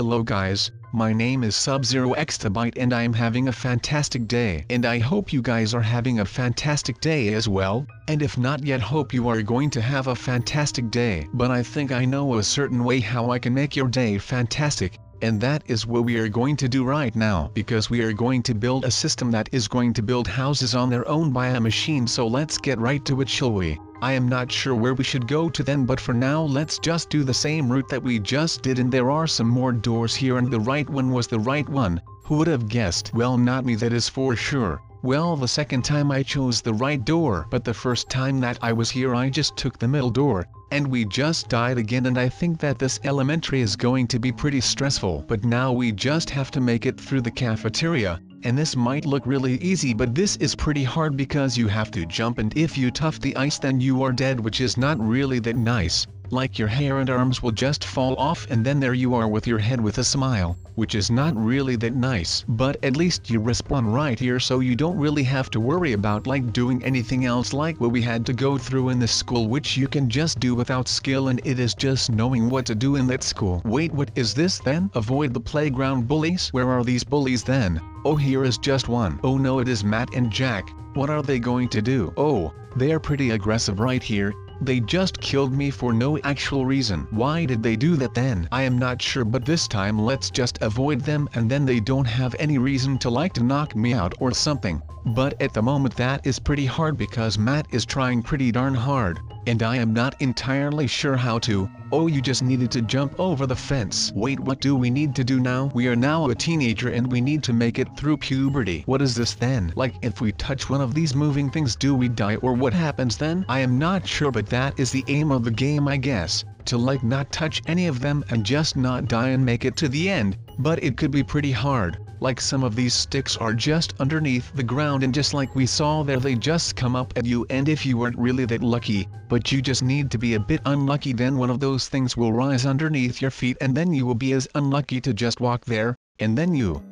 Hello guys, my name is Sub-Zero Exabyte and I am having a fantastic day. And I hope you guys are having a fantastic day as well, and if not yet hope you are going to have a fantastic day. But I think I know a certain way how I can make your day fantastic. And that is what we are going to do right now, because we are going to build a system that is going to build houses on their own by a machine. So let's get right to it, shall we? I am not sure where we should go to then, but for now let's just do the same route that we just did, and there are some more doors here and the right one was the right one. Who would have guessed? Well, not me, that is for sure. Well, the second time I chose the right door, but the first time that I was here I just took the middle door, and we just died again. And I think that this elementary is going to be pretty stressful, but now we just have to make it through the cafeteria. And this might look really easy, but this is pretty hard because you have to jump, and if you touch the ice then you are dead, which is not really that nice. Like your hair and arms will just fall off and then there you are with your head with a smile, which is not really that nice. But at least you respawn right here, so you don't really have to worry about like doing anything else like what we had to go through in this school, which you can just do without skill, and it is just knowing what to do in that school. Wait, what is this then? Avoid the playground bullies? Where are these bullies then? Oh, here is just one. Oh no, it is Matt and Jack. What are they going to do? Oh, they are pretty aggressive right here. They just killed me for no actual reason. Why did they do that then? I am not sure, but this time let's just avoid them, and then they don't have any reason to like to knock me out or something. But at the moment that is pretty hard because Matt is trying pretty darn hard, and I am not entirely sure how to. Oh, you just needed to jump over the fence. Wait, what do we need to do now? We are now a teenager and we need to make it through puberty. What is this then? Like, if we touch one of these moving things, do we die or what happens then? I am not sure, but that is the aim of the game, I guess. To like not touch any of them and just not die and make it to the end. But it could be pretty hard. Like some of these sticks are just underneath the ground, and just like we saw there, they just come up at you, and if you weren't really that lucky, but you just need to be a bit unlucky, then one of those things will rise underneath your feet and then you will be as unlucky to just walk there, and then you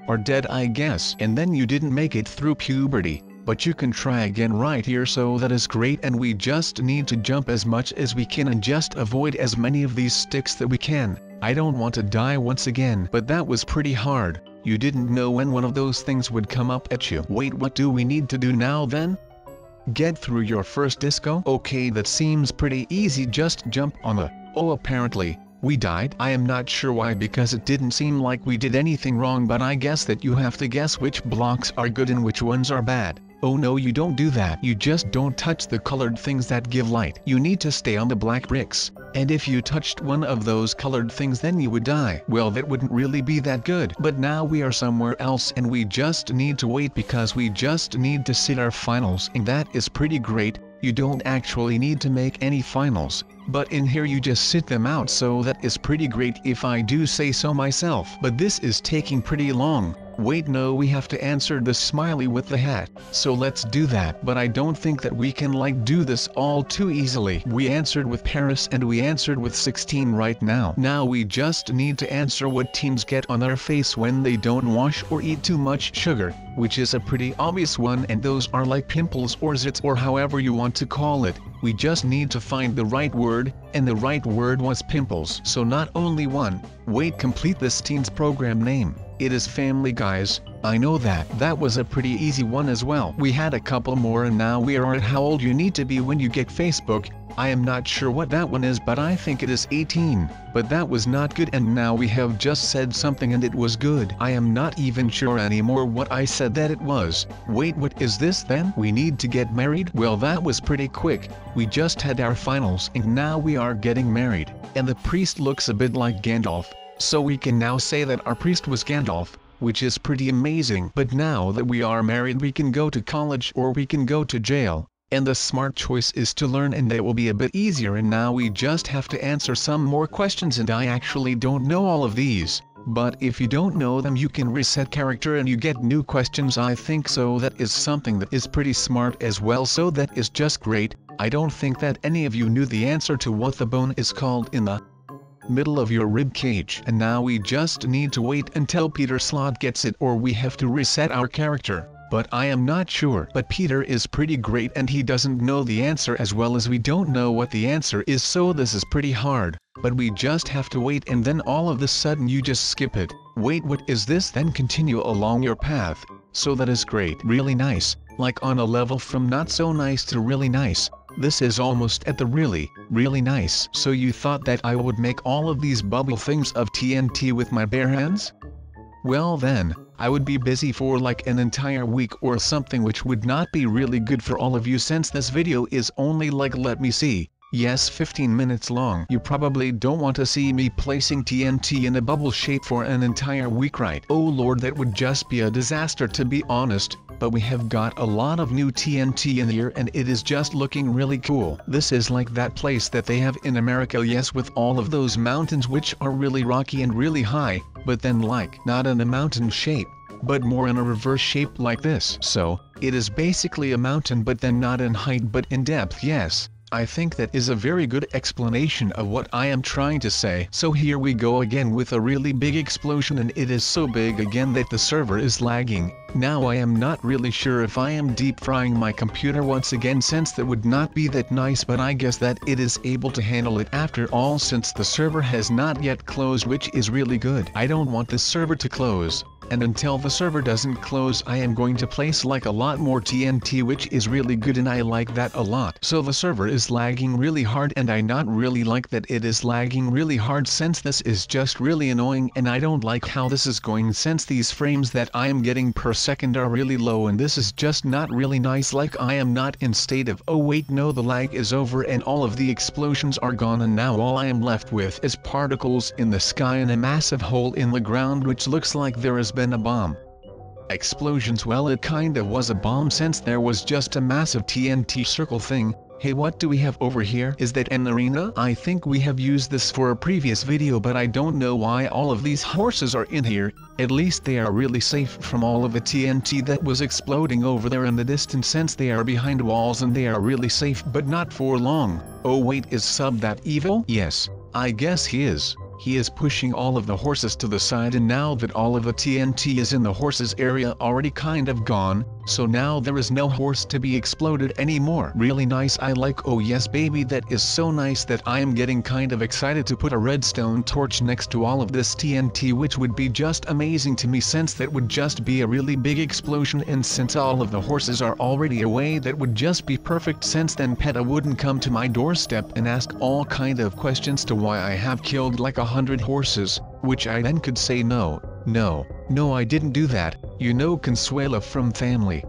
are dead, I guess. And then you didn't make it through puberty. But you can try again right here, so that is great, and we just need to jump as much as we can and just avoid as many of these sticks that we can. I don't want to die once again, but that was pretty hard. You didn't know when one of those things would come up at you. Wait, what do we need to do now then? Get through your first disco? Okay, that seems pretty easy, just jump on the... Oh, apparently we died. I am not sure why, because it didn't seem like we did anything wrong, but I guess that you have to guess which blocks are good and which ones are bad. Oh no, you don't do that. You just don't touch the colored things that give light. You need to stay on the black bricks. And if you touched one of those colored things then you would die. Well, that wouldn't really be that good. But now we are somewhere else and we just need to wait because we just need to sit our finals, and that is pretty great. You don't actually need to make any finals, but in here you just sit them out, so that is pretty great if I do say so myself. But this is taking pretty long. Wait, no, we have to answer the smiley with the hat. So let's do that, but I don't think that we can like do this all too easily. We answered with Paris and we answered with 16 right now. Now we just need to answer what teens get on their face when they don't wash or eat too much sugar, which is a pretty obvious one, and those are like pimples or zits or however you want to call it. We just need to find the right word, and the right word was pimples. So not only one. Wait, complete this teen's program name. It is Family Guys. I know that. That was a pretty easy one as well. We had a couple more and now we are at how old you need to be when you get Facebook. I am not sure what that one is, but I think it is 18. But that was not good, and now we have just said something and it was good. I am not even sure anymore what I said that it was. Wait, what is this then? We need to get married? Well, that was pretty quick. We just had our finals and now we are getting married. And the priest looks a bit like Gandalf. So we can now say that our priest was Gandalf, which is pretty amazing. But now that we are married, we can go to college or we can go to jail. And the smart choice is to learn, and that will be a bit easier. And now we just have to answer some more questions, and I actually don't know all of these. But if you don't know them you can reset character and you get new questions, I think, so that is something that is pretty smart as well, so that is just great. I don't think that any of you knew the answer to what the bone is called in the middle of your rib cage. And now we just need to wait until Peter Slot gets it, or we have to reset our character. but I am not sure. But Peter is pretty great and he doesn't know the answer as well as we don't know what the answer is, so this is pretty hard, but we just have to wait and then all of a sudden you just skip it. Wait, what is this? Then continue along your path. So that is great. Really nice, like on a level from not so nice to really nice. This is almost at the really, really nice. So you thought that I would make all of these bubble things of TNT with my bare hands? Well then, I would be busy for like an entire week or something, which would not be really good for all of you since this video is only like, let me see, yes, 15 minutes long. You probably don't want to see me placing TNT in a bubble shape for an entire week, right? Oh lord, that would just be a disaster to be honest, but we have got a lot of new TNT in here and it is just looking really cool. This is like that place that they have in America, yes, with all of those mountains which are really rocky and really high, but then like not in a mountain shape, but more in a reverse shape like this. So, it is basically a mountain but then not in height but in depth, yes. I think that is a very good explanation of what I am trying to say. So here we go again with a really big explosion, and it is so big again that the server is lagging. Now I am not really sure if I am deep frying my computer once again, since that would not be that nice, but I guess that it is able to handle it after all since the server has not yet closed, which is really good. I don't want this server to close. And until the server doesn't close I am going to place like a lot more TNT, which is really good and I like that a lot. So the server is lagging really hard and I not really like that it is lagging really hard since this is just really annoying, and I don't like how this is going since these frames that I am getting per second are really low and this is just not really nice. Like I am not in state of, oh wait no, the lag is over and all of the explosions are gone and now all I am left with is particles in the sky and a massive hole in the ground which looks like there has been a bomb. Explosions, well it kinda was a bomb since there was just a massive TNT circle thing. Hey, what do we have over here? Is that an arena? I think we have used this for a previous video, but I don't know why all of these horses are in here. At least they are really safe from all of the TNT that was exploding over there in the distance since they are behind walls and they are really safe, but not for long. Oh wait, is Sub that evil? Yes, I guess he is. He is pushing all of the horses to the side, and now that all of the TNT is in the horses area already kind of gone, so now there is no horse to be exploded anymore. Really nice, I like. Oh yes baby, that is so nice that I am getting kind of excited to put a redstone torch next to all of this TNT, which would be just amazing to me since that would just be a really big explosion, and since all of the horses are already away that would just be perfect since then PETA wouldn't come to my doorstep and ask all kind of questions to why I have killed like 100 horses, which I then could say no, I didn't do that, you know, Consuela from Family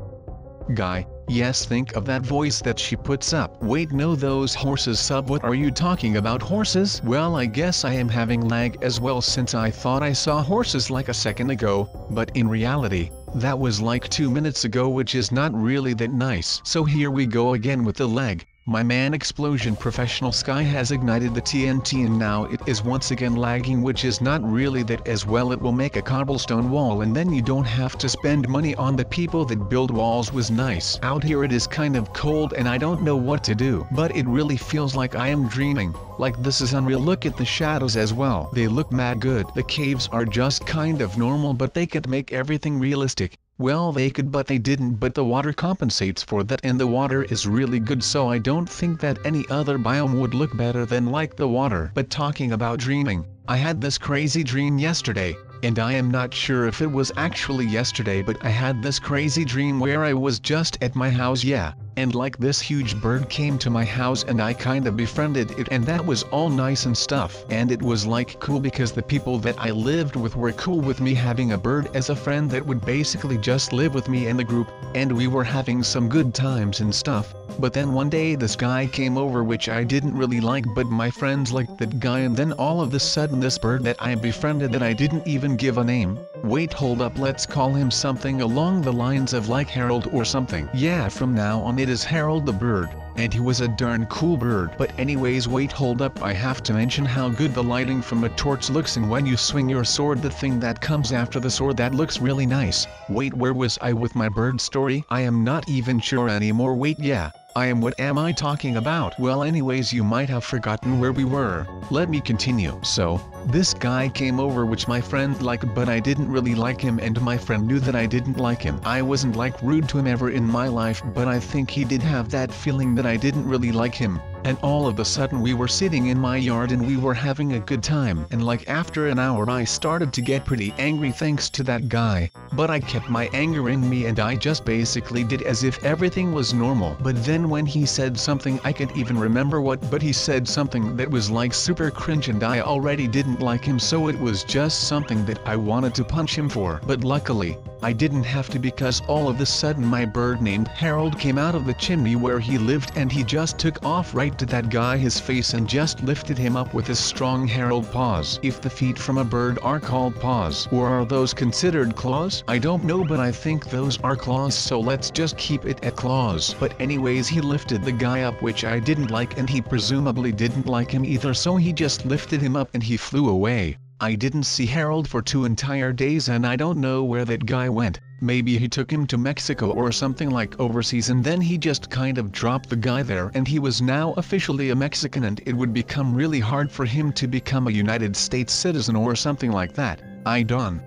Guy. Yes, think of that voice that she puts up. Wait no, those horses. Sub, what are you talking about? Horses? Well I guess I am having lag as well since I thought I saw horses like a second ago, but in reality, that was like 2 minutes ago, which is not really that nice. So here we go again with the lag. My man Explosion Professional Sky has ignited the TNT and now it is once again lagging, which is not really that as well. It will make a cobblestone wall and then you don't have to spend money on the people that build walls. Was nice. Out here it is kind of cold and I don't know what to do, but it really feels like I am dreaming. Like this is unreal. Look at the shadows as well. They look mad good. The caves are just kind of normal, but they could make everything realistic. Well they could, but they didn't. But the water compensates for that and the water is really good, so I don't think that any other biome would look better than like the water. But talking about dreaming, I had this crazy dream yesterday, and I am not sure if it was actually yesterday, but I had this crazy dream where I was just at my house, yeah, and like this huge bird came to my house and I kinda befriended it, and that was all nice and stuff. And it was like cool because the people that I lived with were cool with me having a bird as a friend that would basically just live with me in the group, and we were having some good times and stuff. But then one day this guy came over, which I didn't really like, but my friends liked that guy, and then all of a sudden this bird that I befriended that I didn't even give a name. Wait, hold up, let's call him something along the lines of like Harold or something. Yeah, from now on it is Harold the bird, and he was a darn cool bird. But anyways, wait, hold up, I have to mention how good the lighting from a torch looks, and when you swing your sword, the thing that comes after the sword, that looks really nice. Wait, where was I with my bird story? I am not even sure anymore. Wait, yeah, what am I talking about? Well anyways, you might have forgotten where we were. Let me continue. So, This guy came over which my friend liked, but I didn't really like him, and my friend knew that I didn't like him. I wasn't like rude to him ever in my life, but I think he did have that feeling that I didn't really like him. And all of a sudden we were sitting in my yard and we were having a good time, and like after an hour I started to get pretty angry thanks to that guy, but I kept my anger in me and I just basically did as if everything was normal. But then when he said something, I can't even remember what, but he said something that was like super cringe and I already didn't like him, so it was just something that I wanted to punch him for. But luckily, I didn't have to, because all of a sudden my bird named Harold came out of the chimney where he lived and he just took off right to that guy his face and just lifted him up with his strong Harold paws. If the feet from a bird are called paws, or are those considered claws? I don't know, but I think those are claws, so let's just keep it at claws. But anyways, he lifted the guy up, which I didn't like, and he presumably didn't like him either, so he just lifted him up and he flew away. I didn't see Harold for 2 entire days and I don't know where that guy went. Maybe he took him to Mexico or something like overseas, and then he just kind of dropped the guy there and he was now officially a Mexican, and it would become really hard for him to become a United States citizen or something like that. I don't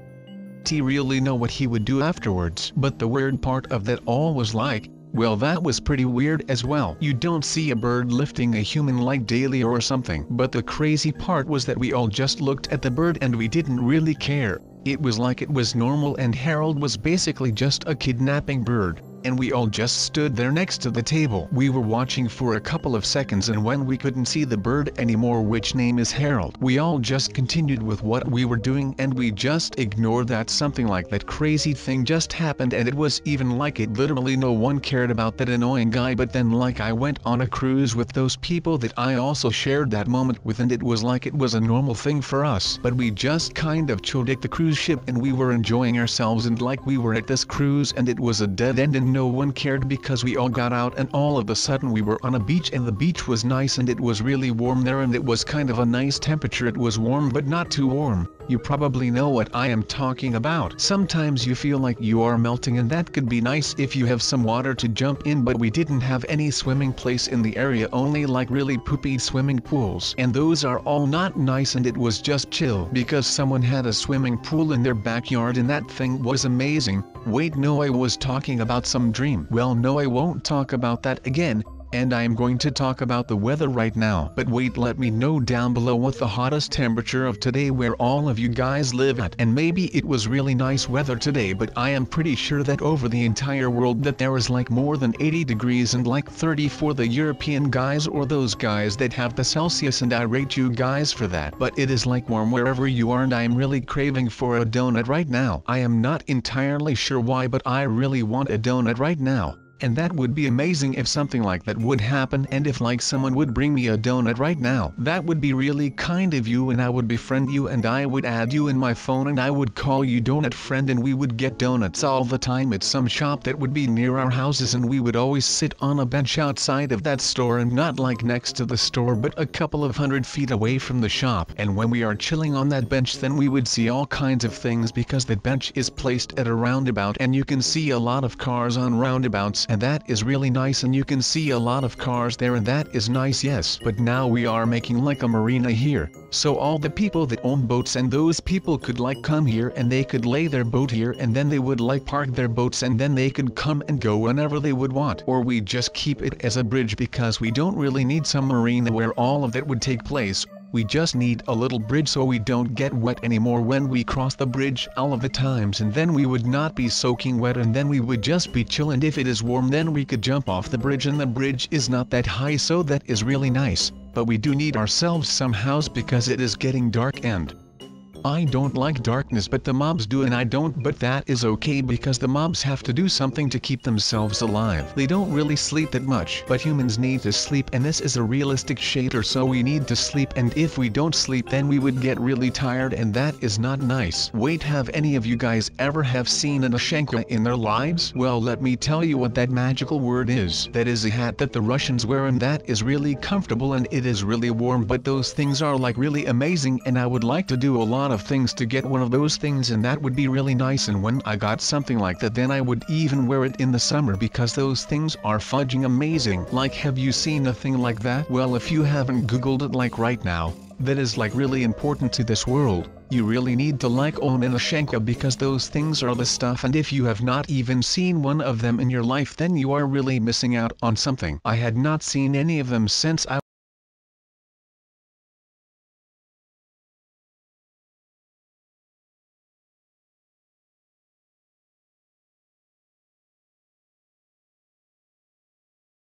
really know what he would do afterwards. But the weird part of that all was like, well, that was pretty weird as well. You don't see a bird lifting a human like daily or something. But the crazy part was that we all just looked at the bird and we didn't really care. It was like it was normal, and Harold was basically just a kidnapping bird. And we all just stood there next to the table. We were watching for a couple of seconds, and when we couldn't see the bird anymore, which name is Harold, we all just continued with what we were doing and we just ignored that something like that crazy thing just happened. And it was even like it literally no one cared about that annoying guy. But then like I went on a cruise with those people that I also shared that moment with, and it was like it was a normal thing for us. But we just kind of chilled at the cruise ship and we were enjoying ourselves, and like we were at this cruise and it was a dead end and no one cared because we all got out, and all of a sudden we were on a beach and the beach was nice and it was really warm there and it was kind of a nice temperature. It was warm but not too warm. You probably know what I am talking about. Sometimes you feel like you are melting, and that could be nice if you have some water to jump in, but we didn't have any swimming place in the area, only like really poopy swimming pools, and those are all not nice, and it was just chill because someone had a swimming pool in their backyard and that thing was amazing. Wait, no, I was talking about some dream. Well, no, I won't talk about that again. And I am going to talk about the weather right now. But wait, let me know down below what the hottest temperature of today where all of you guys live at. And maybe it was really nice weather today, but I am pretty sure that over the entire world that there is like more than 80 degrees and like 30 for the European guys or those guys that have the Celsius, and I rate you guys for that. But it is like warm wherever you are, and I am really craving for a donut right now. I am not entirely sure why, but I really want a donut right now. And that would be amazing if something like that would happen, and if like someone would bring me a donut right now. That would be really kind of you, and I would befriend you and I would add you in my phone and I would call you donut friend, and we would get donuts all the time at some shop that would be near our houses, and we would always sit on a bench outside of that store, and not like next to the store but a couple of 100 feet away from the shop. And when we are chilling on that bench, then we would see all kinds of things because that bench is placed at a roundabout and you can see a lot of cars on roundabouts, and that is really nice, and you can see a lot of cars there and that is nice, yes. But now we are making like a marina here, so all the people that own boats and those people could like come here and they could lay their boat here, and then they would like park their boats and then they could come and go whenever they would want. Or we just keep it as a bridge because we don't really need some marina where all of that would take place. We just need a little bridge so we don't get wet anymore when we cross the bridge all of the times, and then we would not be soaking wet, and then we would just be chill, and if it is warm then we could jump off the bridge, and the bridge is not that high, so that is really nice. But we do need ourselves some house because it is getting dark and I don't like darkness, but the mobs do and I don't, but that is okay because the mobs have to do something to keep themselves alive. They don't really sleep that much, but humans need to sleep, and this is a realistic shader, so we need to sleep, and if we don't sleep then we would get really tired, and that is not nice. Wait, have any of you guys ever have seen an Ashenka in their lives? Well, let me tell you what that magical word is. That is a hat that the Russians wear, and that is really comfortable and it is really warm, but those things are like really amazing, and I would like to do a lot lot of things to get one of those things, and that would be really nice. And when I got something like that, then I would even wear it in the summer because those things are fudging amazing. Like, have you seen a thing like that? Well, if you haven't googled it like right now, that is like really important to this world. You really need to like own an Ashenka because those things are the stuff, and if you have not even seen one of them in your life, then you are really missing out on something. I had not seen any of them since I